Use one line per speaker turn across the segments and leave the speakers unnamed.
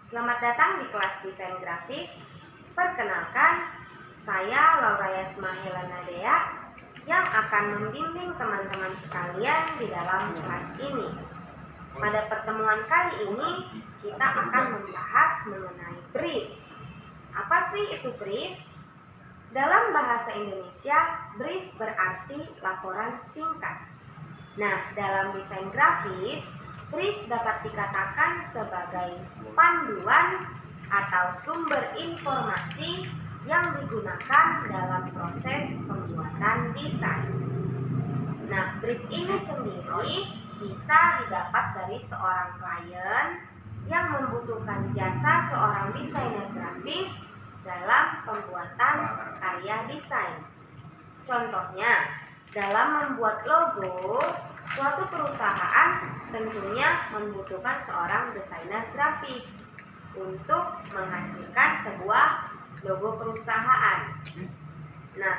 Selamat datang di kelas desain grafis. Perkenalkan, saya Laura Yasma Helena Dea yang akan membimbing teman-teman sekalian di dalam kelas ini. Pada pertemuan kali ini, kita akan membahas mengenai brief. Apa sih itu brief? Dalam bahasa Indonesia, brief berarti laporan singkat. Nah, dalam desain grafis, brief dapat dikatakan sebagai panduan atau sumber informasi yang digunakan dalam proses pembuatan desain. Nah, brief ini sendiri bisa didapat dari seorang klien yang membutuhkan jasa seorang desainer grafis dalam pembuatan karya desain. Contohnya, dalam membuat logo, suatu perusahaan tentunya membutuhkan seorang desainer grafis untuk menghasilkan sebuah logo perusahaan. Nah,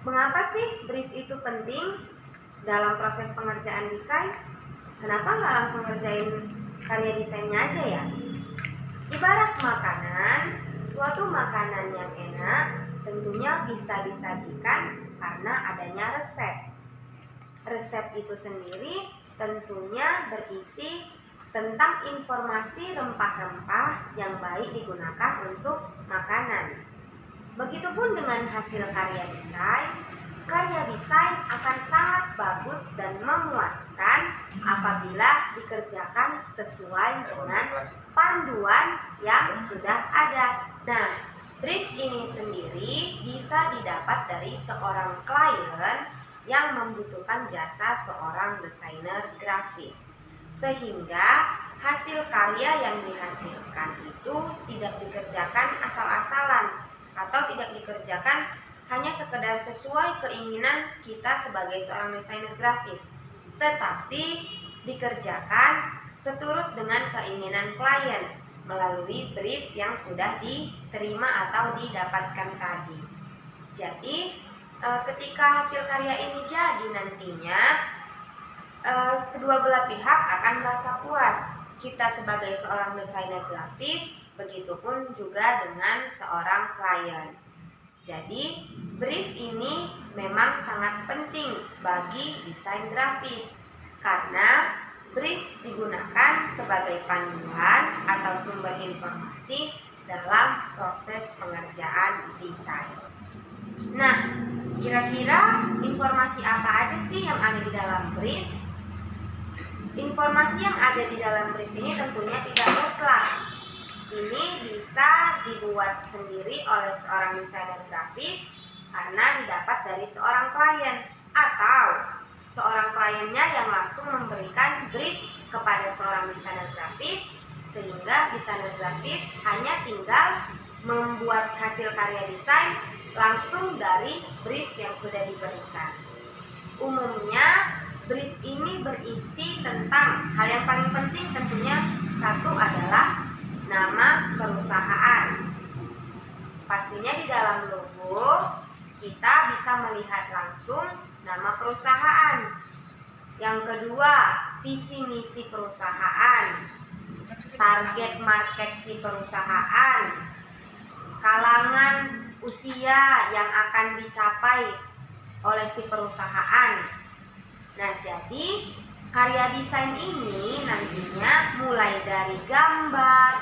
mengapa sih brief itu penting dalam proses pengerjaan desain? Kenapa nggak langsung ngerjain karya desainnya aja ya? Ibarat makanan, suatu makanan yang enak tentunya bisa disajikan karena adanya resep. Resep itu sendiri tentunya berisi tentang informasi rempah-rempah yang baik digunakan untuk makanan. Begitupun dengan hasil karya desain akan sangat bagus dan memuaskan apabila dikerjakan sesuai dengan panduan yang sudah ada. Nah, brief ini sendiri bisa didapat dari seorang klien yang membutuhkan jasa seorang desainer grafis, sehingga hasil karya yang dihasilkan itu tidak dikerjakan asal-asalan atau tidak dikerjakan hanya sekedar sesuai keinginan kita sebagai seorang desainer grafis, tetapi dikerjakan seturut dengan keinginan klien melalui brief yang sudah diterima atau didapatkan tadi. Jadi ketika hasil karya ini jadi nantinya kedua belah pihak akan merasa puas. Kita sebagai seorang desainer grafis, begitupun juga dengan seorang klien. Jadi brief ini memang sangat penting bagi desain grafis karena brief digunakan sebagai panduan atau sumber informasi dalam proses pengerjaan desain. Nah, kira-kira informasi apa aja sih yang ada di dalam brief? Informasi yang ada di dalam brief ini tentunya tidak mutlak. Ini bisa dibuat sendiri oleh seorang desainer grafis karena didapat dari seorang klien atau seorang kliennya yang langsung memberikan brief kepada seorang desainer grafis, sehingga desainer grafis hanya tinggal membuat hasil karya desain langsung dari brief yang sudah diberikan. Umumnya brief ini berisi tentang hal yang paling penting tentunya satu adalah nama perusahaan. Pastinya di dalam logo kita bisa melihat langsung nama perusahaan. Yang kedua, visi misi perusahaan, target market si perusahaan, kalangan usia yang akan dicapai oleh si perusahaan. Nah, jadi karya desain ini nantinya mulai dari gambar,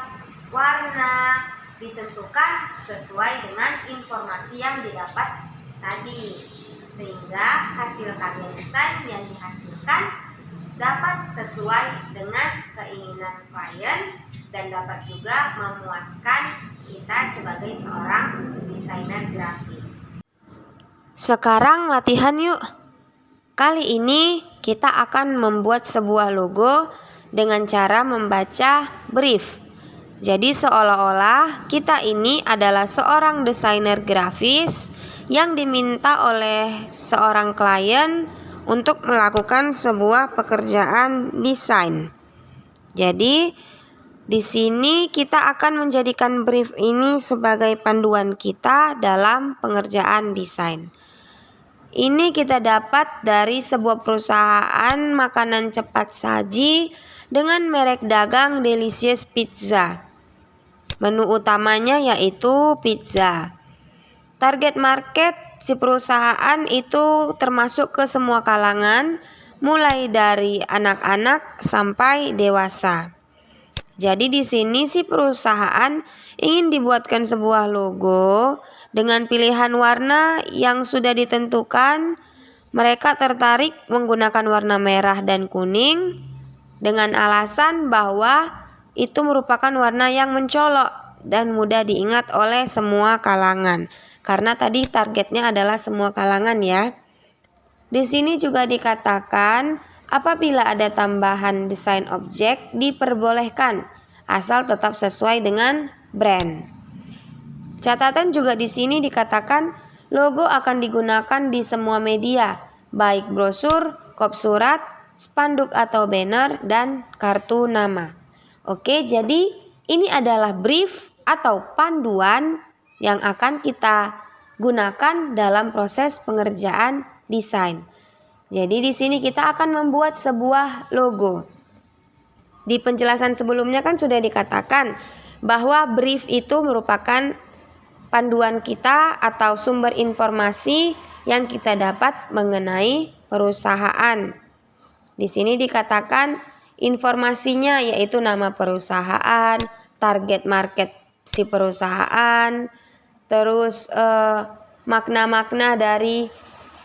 warna ditentukan sesuai dengan informasi yang didapat tadi, sehingga hasil karya desain yang dihasilkan dapat sesuai dengan keinginan klien dan dapat juga memuaskan kita sebagai seorang desainer grafis.
Sekarang latihan yuk. Kali ini kita akan membuat sebuah logo dengan cara membaca brief. Jadi seolah-olah kita ini adalah seorang desainer grafis yang diminta oleh seorang klien untuk melakukan sebuah pekerjaan desain. Jadi di sini kita akan menjadikan brief ini sebagai panduan kita dalam pengerjaan desain. Ini kita dapat dari sebuah perusahaan makanan cepat saji dengan merek dagang Delicious Pizza. Menu utamanya yaitu pizza. Target market si perusahaan itu termasuk ke semua kalangan, mulai dari anak-anak sampai dewasa. Jadi di sini si perusahaan ingin dibuatkan sebuah logo dengan pilihan warna yang sudah ditentukan. Mereka tertarik menggunakan warna merah dan kuning dengan alasan bahwa itu merupakan warna yang mencolok dan mudah diingat oleh semua kalangan. Karena tadi targetnya adalah semua kalangan ya. Di sini juga dikatakan apabila ada tambahan desain objek diperbolehkan asal tetap sesuai dengan brand. Catatan juga di sini dikatakan logo akan digunakan di semua media, baik brosur, kop surat, spanduk atau banner, dan kartu nama. Oke, jadi ini adalah brief atau panduan yang akan kita gunakan dalam proses pengerjaan desain. Jadi di sini kita akan membuat sebuah logo. Di penjelasan sebelumnya kan sudah dikatakan bahwa brief itu merupakan panduan kita atau sumber informasi yang kita dapat mengenai perusahaan. Di sini dikatakan informasinya yaitu nama perusahaan, target market si perusahaan, terus makna-makna dari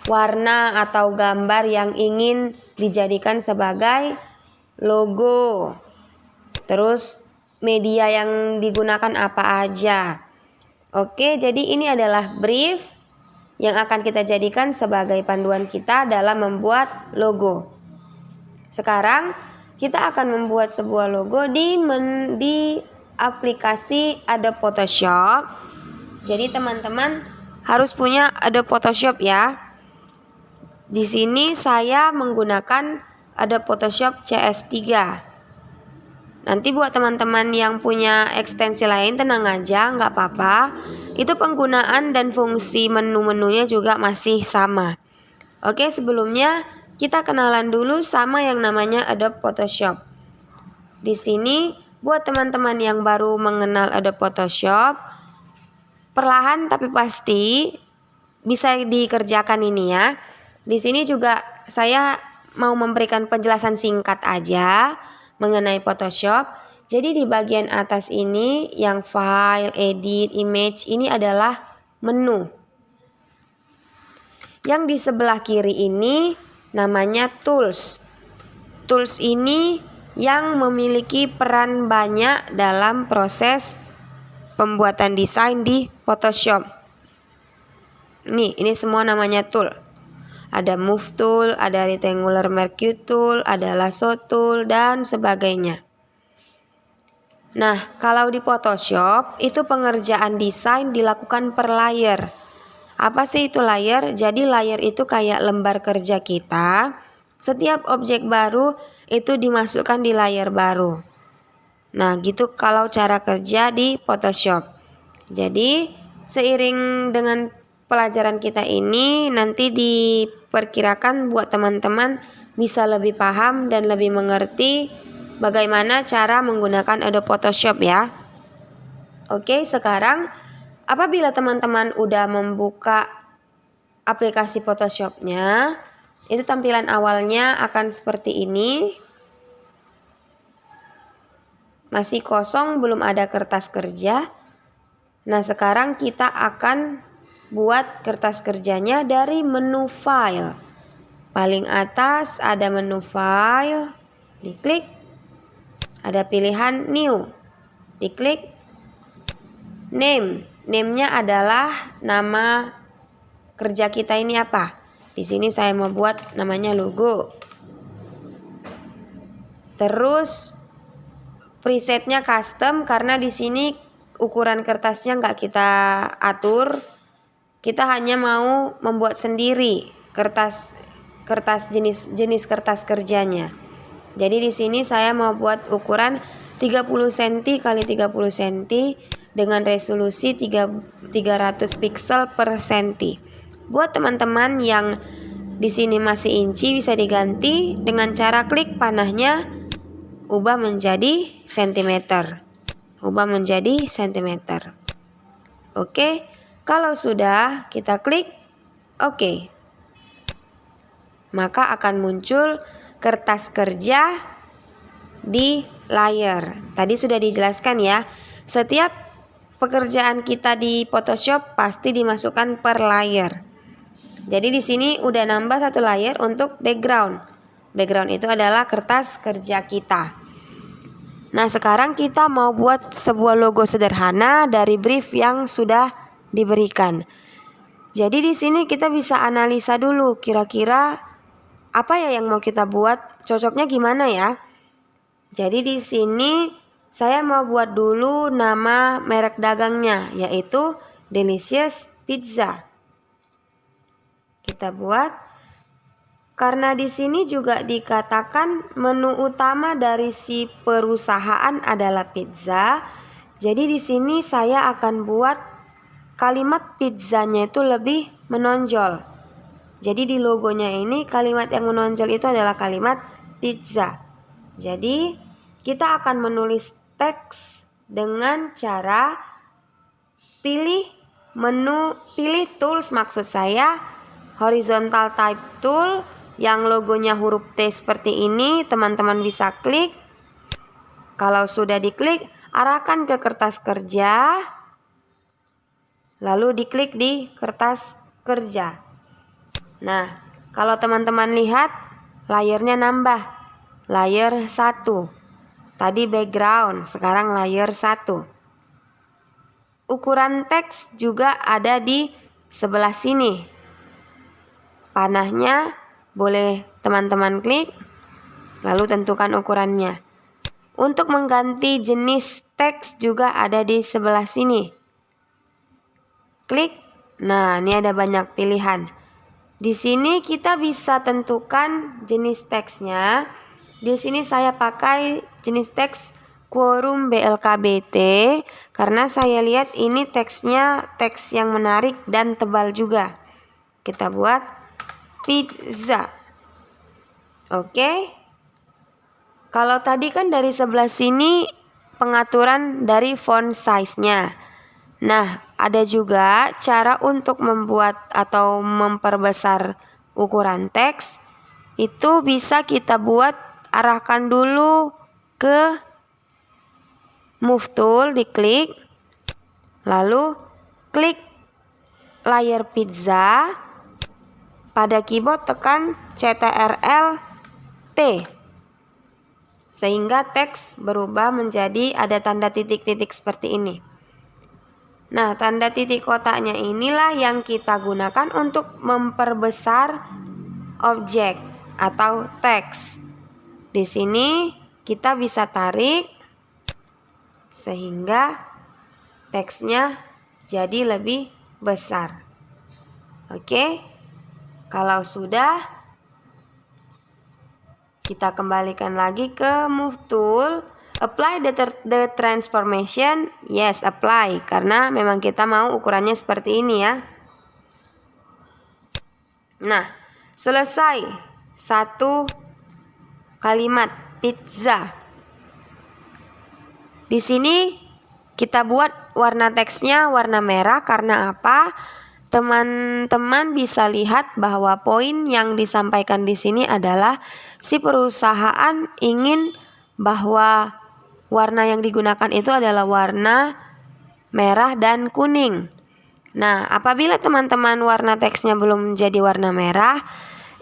warna atau gambar yang ingin dijadikan sebagai logo. Terus media yang digunakan apa aja. Oke, jadi ini adalah brief yang akan kita jadikan sebagai panduan kita dalam membuat logo. Sekarang kita akan membuat sebuah logo di aplikasi Adobe Photoshop. Jadi teman-teman harus punya Adobe Photoshop ya. Di sini saya menggunakan Adobe Photoshop CS3. Nanti buat teman-teman yang punya ekstensi lain tenang aja, nggak apa-apa. Itu penggunaan dan fungsi menu-menunya juga masih sama. Oke, sebelumnya kita kenalan dulu sama yang namanya Adobe Photoshop. Di sini buat teman-teman yang baru mengenal Adobe Photoshop, perlahan tapi pasti bisa dikerjakan ini ya. Di sini juga saya mau memberikan penjelasan singkat aja mengenai Photoshop. Jadi di bagian atas ini yang file, edit, image ini adalah menu. Yang di sebelah kiri ini namanya tools. Tools ini yang memiliki peran banyak dalam proses pembuatan desain di Photoshop. Ini semua namanya tool. Ada move tool, ada rectangular marquee tool, ada lasso tool, dan sebagainya. Nah, kalau di Photoshop itu pengerjaan desain dilakukan per layer. Apa sih itu layer? Jadi layer itu kayak lembar kerja kita. Setiap objek baru itu dimasukkan di layer baru. Nah, gitu kalau cara kerja di Photoshop. Jadi, seiring dengan pelajaran kita ini nanti diperkirakan buat teman-teman bisa lebih paham dan lebih mengerti bagaimana cara menggunakan Adobe Photoshop ya. Oke, sekarang apabila teman-teman udah membuka aplikasi Photoshopnya, itu tampilan awalnya akan seperti ini. Masih kosong, belum ada kertas kerja. Nah, sekarang kita akan buat kertas kerjanya dari menu file. Paling atas ada menu file, diklik. Ada pilihan new, diklik. Name-nya adalah nama kerja kita ini apa. Di sini saya mau buat namanya logo. Terus presetnya custom karena di sini ukuran kertasnya nggak kita atur. Kita hanya mau membuat sendiri kertas jenis kertas kerjanya. Jadi di sini saya mau buat ukuran 30 cm x 30 cm dengan resolusi 300 pixel per cm. Buat teman-teman yang di sini masih inci bisa diganti dengan cara klik panahnya ubah menjadi cm. ubah menjadi sentimeter. Oke, kalau sudah kita klik oke. Maka akan muncul kertas kerja di layar. Tadi sudah dijelaskan ya, setiap pekerjaan kita di Photoshop pasti dimasukkan per layer. Jadi di sini udah nambah satu layer untuk background. Background itu adalah kertas kerja kita. Nah, sekarang kita mau buat sebuah logo sederhana dari brief yang sudah diberikan. Jadi di sini kita bisa analisa dulu kira-kira apa ya yang mau kita buat, cocoknya gimana ya. Jadi di sini saya mau buat dulu nama merek dagangnya, yaitu Delicious Pizza. Kita buat. Karena di sini juga dikatakan menu utama dari si perusahaan adalah pizza. Jadi di sini saya akan buat kalimat pizzanya itu lebih menonjol. Jadi di logonya ini kalimat yang menonjol itu adalah kalimat pizza. Jadi kita akan menulis teks dengan cara pilih tools, maksud saya horizontal type tool. Yang logonya huruf T seperti ini, teman-teman bisa klik. Kalau sudah diklik, arahkan ke kertas kerja. Lalu diklik di kertas kerja. Nah, kalau teman-teman lihat, layernya nambah. Layer 1. Tadi background, sekarang layer 1. Ukuran teks juga ada di sebelah sini. Panahnya boleh teman-teman klik, lalu tentukan ukurannya. Untuk mengganti jenis teks juga ada di sebelah sini. Klik. Nah, ini ada banyak pilihan. Di sini kita bisa tentukan jenis teksnya. Di sini saya pakai jenis teks Quorum BLKBT karena saya lihat ini teksnya teks yang menarik dan tebal juga. Kita buat pizza. Oke. Kalau tadi kan dari sebelah sini pengaturan dari font size-nya. Nah, ada juga cara untuk membuat atau memperbesar ukuran teks. Itu bisa kita buat, arahkan dulu ke move tool, diklik. Lalu klik layar pizza. Pada keyboard tekan Ctrl T sehingga teks berubah menjadi ada tanda titik-titik seperti ini. Nah, tanda titik kotaknya inilah yang kita gunakan untuk memperbesar objek atau teks. Di sini kita bisa tarik sehingga teksnya jadi lebih besar. Oke. Kalau sudah, kita kembalikan lagi ke move tool, apply the transformation. Yes, apply, karena memang kita mau ukurannya seperti ini ya. Nah, selesai satu kalimat pizza. Di sini kita buat warna teksnya warna merah. Karena apa? Teman-teman bisa lihat bahwa poin yang disampaikan di sini adalah si perusahaan ingin bahwa warna yang digunakan itu adalah warna merah dan kuning. Nah, apabila teman-teman warna teksnya belum menjadi warna merah,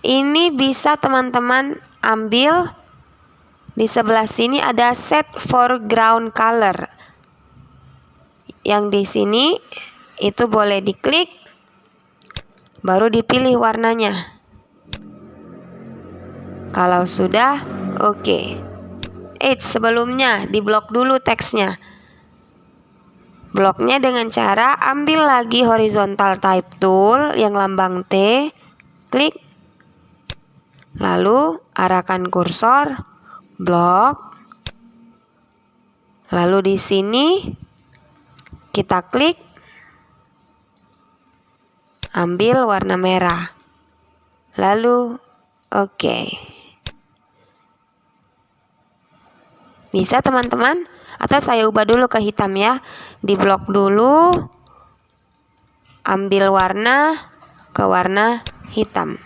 ini bisa teman-teman ambil di sebelah sini ada set foreground color. Yang di sini itu boleh diklik. Baru dipilih warnanya. Kalau sudah, oke. Sebelumnya diblok dulu teksnya. Bloknya dengan cara ambil lagi horizontal type tool yang lambang T, klik. Lalu arahkan kursor, blok. Lalu di sini kita klik. Ambil warna merah. Lalu oke. Bisa teman-teman? Atau saya ubah dulu ke hitam ya. Di blok dulu, ambil warna ke warna hitam.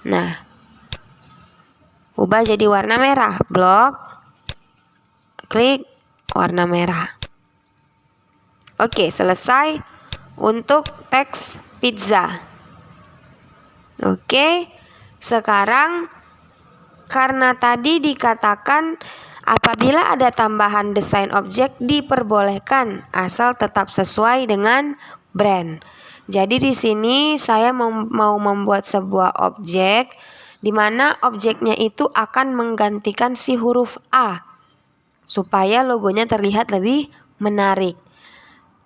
Nah, ubah jadi warna merah. Blok, klik warna merah. Oke, selesai untuk teks pizza. Oke, sekarang karena tadi dikatakan apabila ada tambahan desain objek diperbolehkan asal tetap sesuai dengan brand. Jadi di sini saya mau membuat sebuah objek di mana objeknya itu akan menggantikan si huruf A supaya logonya terlihat lebih menarik.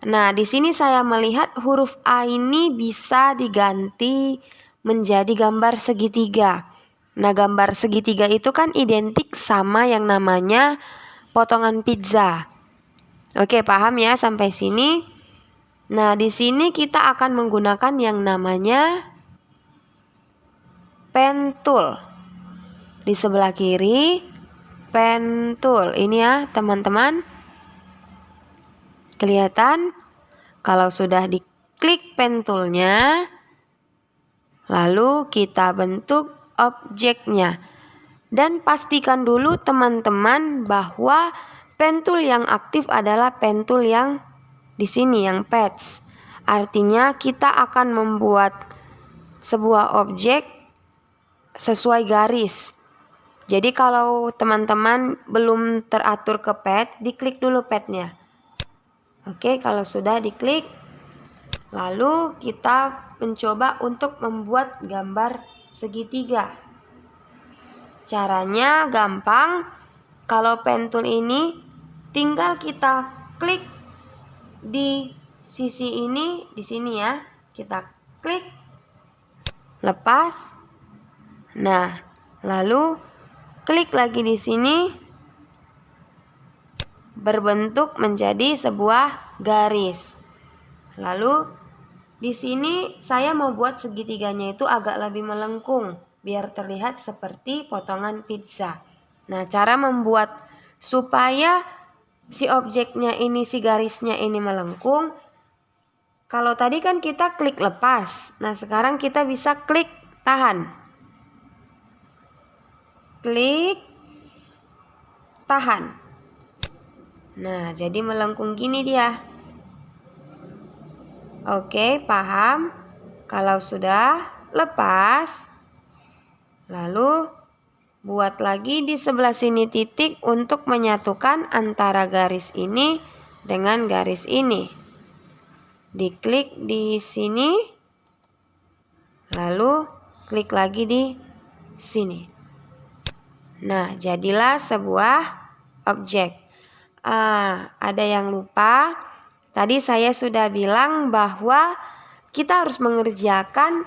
Nah, di sini saya melihat huruf A ini bisa diganti menjadi gambar segitiga. Nah, gambar segitiga itu kan identik sama yang namanya potongan pizza. Oke, paham ya sampai sini? Nah, di sini kita akan menggunakan yang namanya pen tool. Di sebelah kiri, pen tool. Ini ya, teman-teman. Kelihatan? Kalau sudah diklik pen tool-nya, lalu kita bentuk objeknya. Dan pastikan dulu teman-teman bahwa pen tool yang aktif adalah pen tool yang di sini, yang patch. Artinya kita akan membuat sebuah objek sesuai garis. Jadi kalau teman-teman belum teratur ke pad, diklik dulu padnya. Oke, kalau sudah diklik, lalu kita mencoba untuk membuat gambar segitiga. Caranya gampang. Kalau pen tool ini tinggal kita klik di sisi ini, di sini ya. Kita klik, lepas. Nah, lalu klik lagi di sini, berbentuk menjadi sebuah garis. Lalu di sini saya mau buat segitiganya itu agak lebih melengkung biar terlihat seperti potongan pizza. Nah, cara membuat supaya si objeknya ini, si garisnya ini melengkung. Kalau tadi kan kita klik lepas. Nah, sekarang kita bisa klik tahan. Klik tahan. Nah, jadi melengkung gini dia. Oke, paham? Kalau sudah lepas, lalu buat lagi di sebelah sini titik untuk menyatukan antara garis ini dengan garis ini. Diklik di sini, lalu klik lagi di sini. Nah, jadilah sebuah objek. Ada yang lupa. Tadi saya sudah bilang bahwa kita harus mengerjakan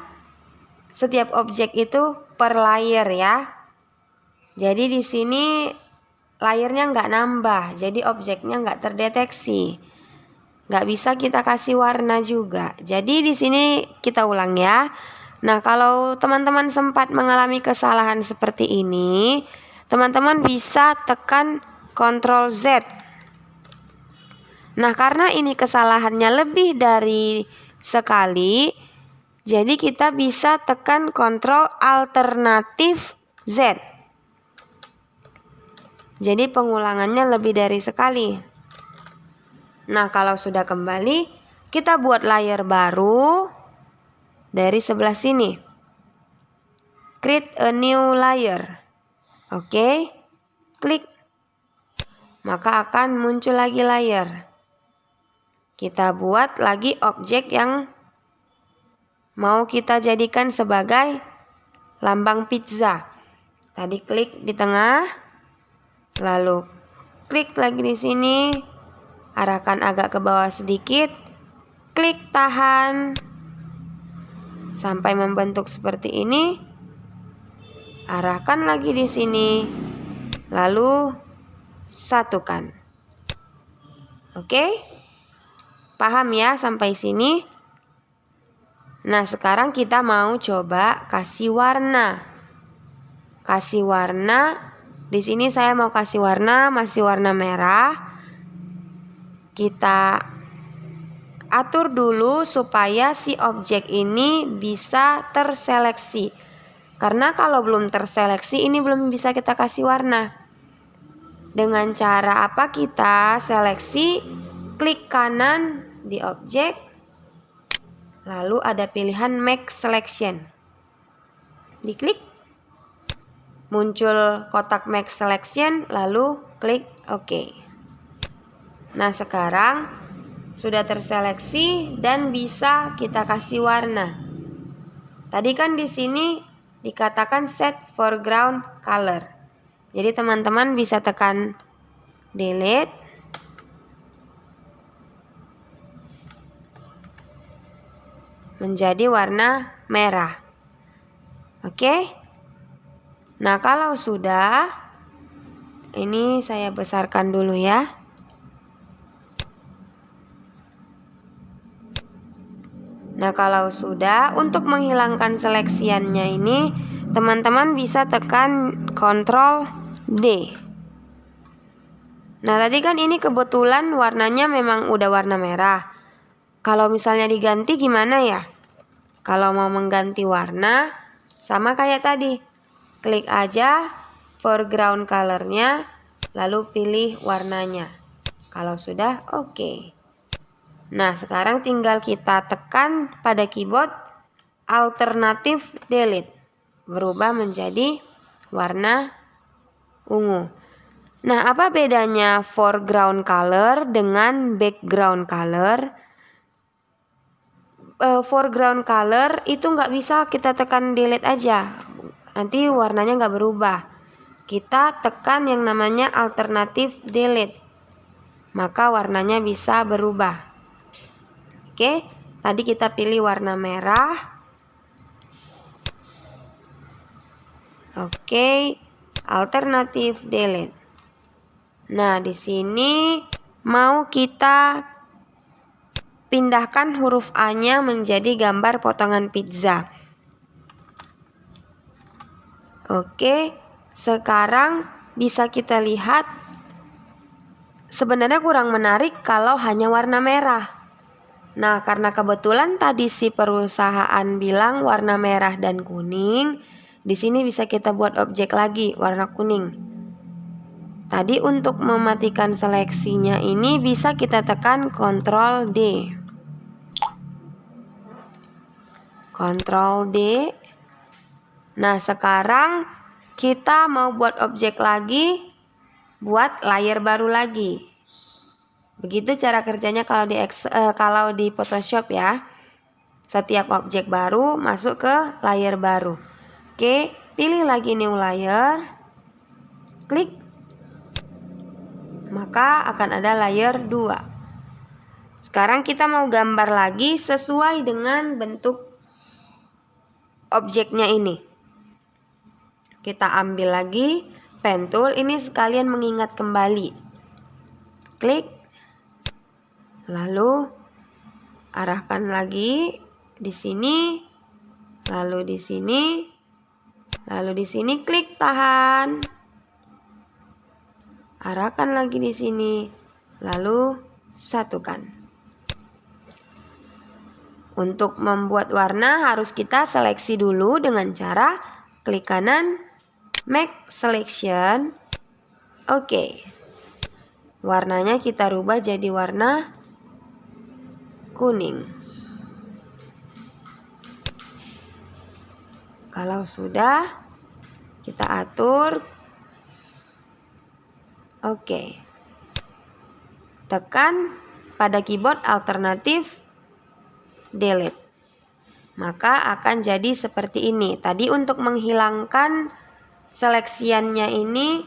setiap objek itu per layer ya. Jadi di sini layernya nggak nambah, jadi objeknya nggak terdeteksi. Nggak bisa kita kasih warna juga. Jadi di sini kita ulang ya. Nah, kalau teman-teman sempat mengalami kesalahan seperti ini, teman-teman bisa tekan Ctrl Z. Nah, karena ini kesalahannya lebih dari sekali, jadi kita bisa tekan Ctrl alternatif Z. Jadi pengulangannya lebih dari sekali. Nah, kalau sudah kembali, kita buat layer baru dari sebelah sini. Create a new layer. Oke, klik. Maka akan muncul lagi layer. Kita buat lagi objek yang mau kita jadikan sebagai lambang pizza. Tadi klik di tengah, lalu klik lagi di sini, arahkan agak ke bawah sedikit, klik tahan sampai membentuk seperti ini. Arahkan lagi di sini, lalu satukan. Oke? Paham ya sampai sini? Nah, sekarang kita mau coba kasih warna. Kasih warna Di sini saya mau kasih warna, masih warna merah. Kita atur dulu supaya si objek ini bisa terseleksi. Karena kalau belum terseleksi ini belum bisa kita kasih warna. Dengan cara apa kita seleksi? Klik kanan di objek, lalu ada pilihan Make Selection. Diklik, muncul kotak Make Selection, lalu klik OK. Nah, sekarang sudah terseleksi dan bisa kita kasih warna. Tadi kan di sini dikatakan set foreground color. Jadi teman-teman bisa tekan delete. Menjadi warna merah. Oke. Nah, kalau sudah, ini saya besarkan dulu ya. Nah, kalau sudah, untuk menghilangkan seleksiannya ini, teman-teman bisa tekan Ctrl D. Nah, tadi kan ini kebetulan warnanya memang udah warna merah. Kalau misalnya diganti gimana ya? Kalau mau mengganti warna, sama kayak tadi. Klik aja foreground colornya, lalu pilih warnanya. Kalau sudah, oke. Nah, sekarang tinggal kita tekan pada keyboard alternatif delete. Berubah menjadi warna ungu. Nah, apa bedanya foreground color dengan background color? Foreground color itu nggak bisa kita tekan delete aja, nanti warnanya nggak berubah. Kita tekan yang namanya alternatif delete, maka warnanya bisa berubah. Oke, tadi kita pilih warna merah. Oke, alternatif delete. Nah, di sini mau kita pindahkan huruf A-nya menjadi gambar potongan pizza. Oke, sekarang bisa kita lihat sebenarnya kurang menarik kalau hanya warna merah. Nah, karena kebetulan tadi si perusahaan bilang warna merah dan kuning, di sini bisa kita buat objek lagi warna kuning. Tadi untuk mematikan seleksinya ini bisa kita tekan Ctrl D. Ctrl D. Nah, sekarang kita mau buat objek lagi, buat layer baru lagi. Begitu cara kerjanya kalau di Photoshop ya. Setiap objek baru masuk ke layer baru. Oke, pilih lagi new layer. Klik. Maka akan ada layer 2. Sekarang kita mau gambar lagi sesuai dengan bentuk objeknya ini. Kita ambil lagi pen tool, ini sekalian mengingat kembali. Klik. Lalu arahkan lagi di sini, lalu di sini, lalu di sini klik tahan. Arahkan lagi di sini, lalu satukan. Untuk membuat warna harus kita seleksi dulu dengan cara klik kanan, Make Selection. Oke. Warnanya kita rubah jadi warna kuning. Kalau sudah, kita atur. Oke. Tekan pada keyboard alternatif delete. Maka akan jadi seperti ini. Tadi untuk menghilangkan seleksiannya ini,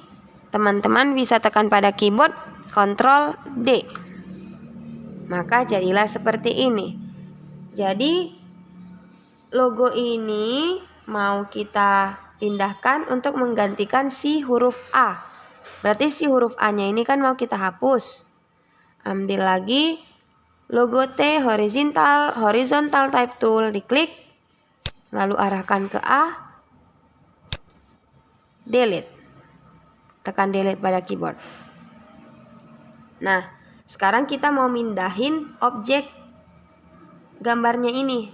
teman-teman bisa tekan pada keyboard Ctrl D. Maka jadilah seperti ini. Jadi logo ini mau kita pindahkan untuk menggantikan si huruf A. Berarti si huruf A-nya ini kan mau kita hapus. Ambil lagi logo T horizontal type tool, diklik. Lalu arahkan ke A. Delete. tekan delete pada keyboard. Nah, sekarang kita mau mindahin objek gambarnya ini.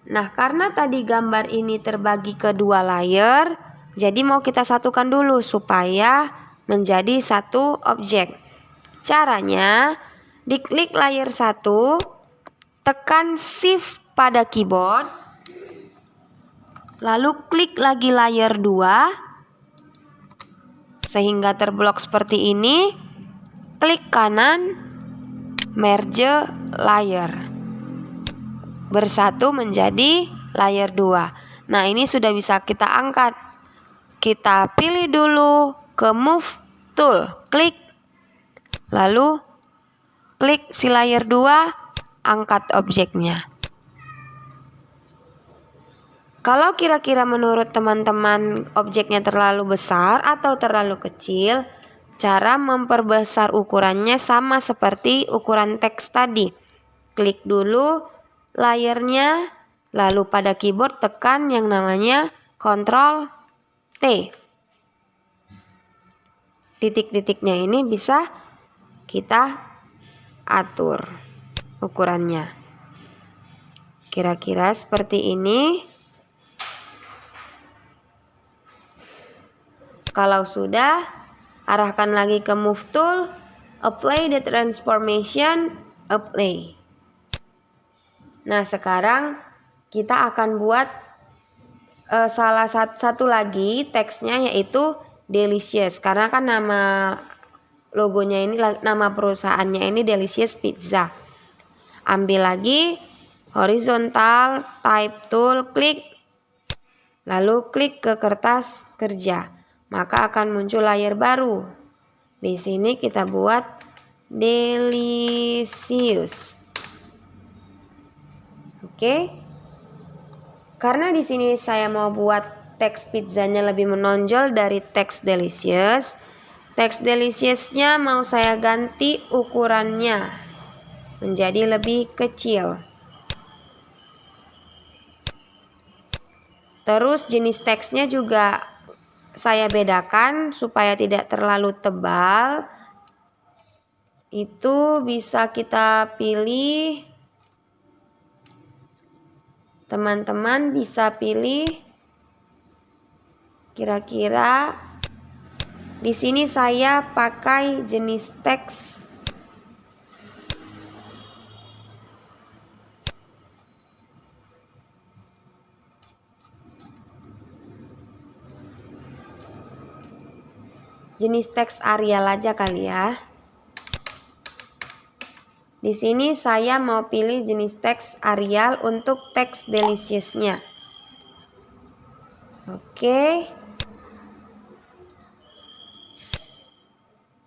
Nah, karena tadi gambar ini terbagi ke 2 layer, jadi mau kita satukan dulu supaya menjadi satu objek. Caranya, diklik layer 1, tekan shift pada keyboard, lalu klik lagi layer 2 sehingga terblok seperti ini. Klik kanan, merge layer, bersatu menjadi layer 2. Nah, ini sudah bisa kita angkat. Kita pilih dulu ke move tool, klik, lalu klik si layer 2, angkat objeknya. Kalau kira-kira menurut teman-teman objeknya terlalu besar atau terlalu kecil, cara memperbesar ukurannya sama seperti ukuran teks tadi. Klik dulu layernya, lalu pada keyboard tekan yang namanya Ctrl T. Titik-titiknya ini bisa kita atur ukurannya. Kira-kira seperti ini. Kalau sudah, arahkan lagi ke move tool, apply the transformation, apply. Nah, sekarang kita akan buat salah satu lagi teksnya, yaitu Delicious, karena kan nama logonya ini, nama perusahaannya ini Delicious Pizza. Ambil lagi horizontal type tool, klik, lalu klik ke kertas kerja, maka akan muncul layar baru. Di sini kita buat Delicious. Oke. Karena di sini saya mau buat teks pizzanya lebih menonjol dari teks Delicious. Teks Deliciousnya mau saya ganti ukurannya menjadi lebih kecil. Terus jenis teksnya juga saya bedakan supaya tidak terlalu tebal. Itu bisa kita pilih. Teman-teman bisa pilih kira-kira di sini saya pakai jenis teks Arial aja kali ya. Di sini saya mau pilih jenis teks Arial untuk teks Deliciousnya. Oke.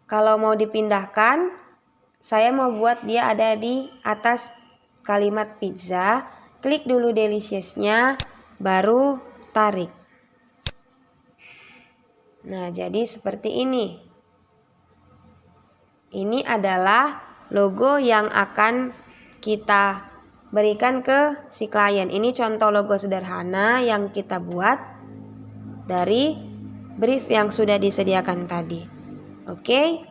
Kalau mau dipindahkan, saya mau buat dia ada di atas kalimat pizza. Klik dulu Deliciousnya, baru tarik. Nah, jadi seperti ini. Ini adalah logo yang akan kita berikan ke si klien. Ini contoh logo sederhana yang kita buat dari brief yang sudah disediakan tadi. Oke.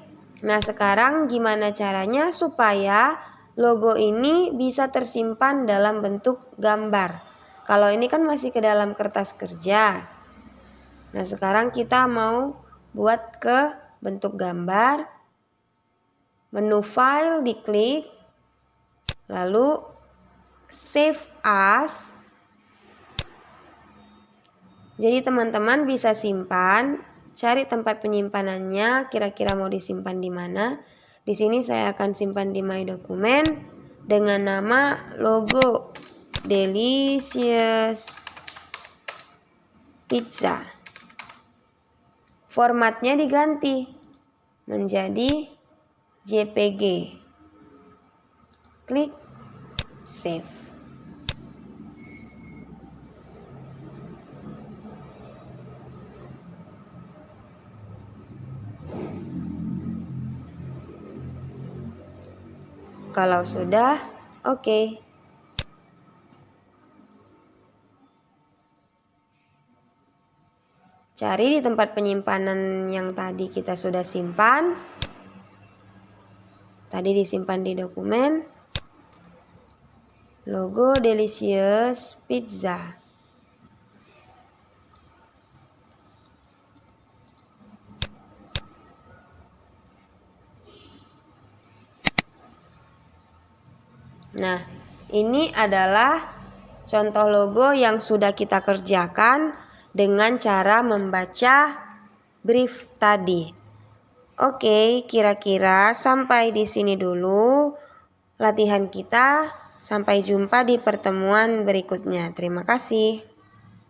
Nah, sekarang gimana caranya supaya logo ini bisa tersimpan dalam bentuk gambar? Kalau ini kan masih ke dalam kertas kerja. Nah, sekarang kita mau buat ke bentuk gambar. Menu file diklik, lalu save as. Jadi teman-teman bisa simpan, cari tempat penyimpanannya, kira-kira mau disimpan di mana. Di sini saya akan simpan di My Document dengan nama logo Delicious Pizza. Formatnya diganti menjadi JPG. Klik save. Kalau sudah, oke. Cari di tempat penyimpanan yang tadi kita sudah simpan. Tadi disimpan di dokumen. Logo Delicious Pizza. Nah, ini adalah contoh logo yang sudah kita kerjakan dengan cara membaca brief tadi. Oke, kira-kira sampai di sini dulu latihan kita. Sampai jumpa di pertemuan berikutnya. Terima kasih.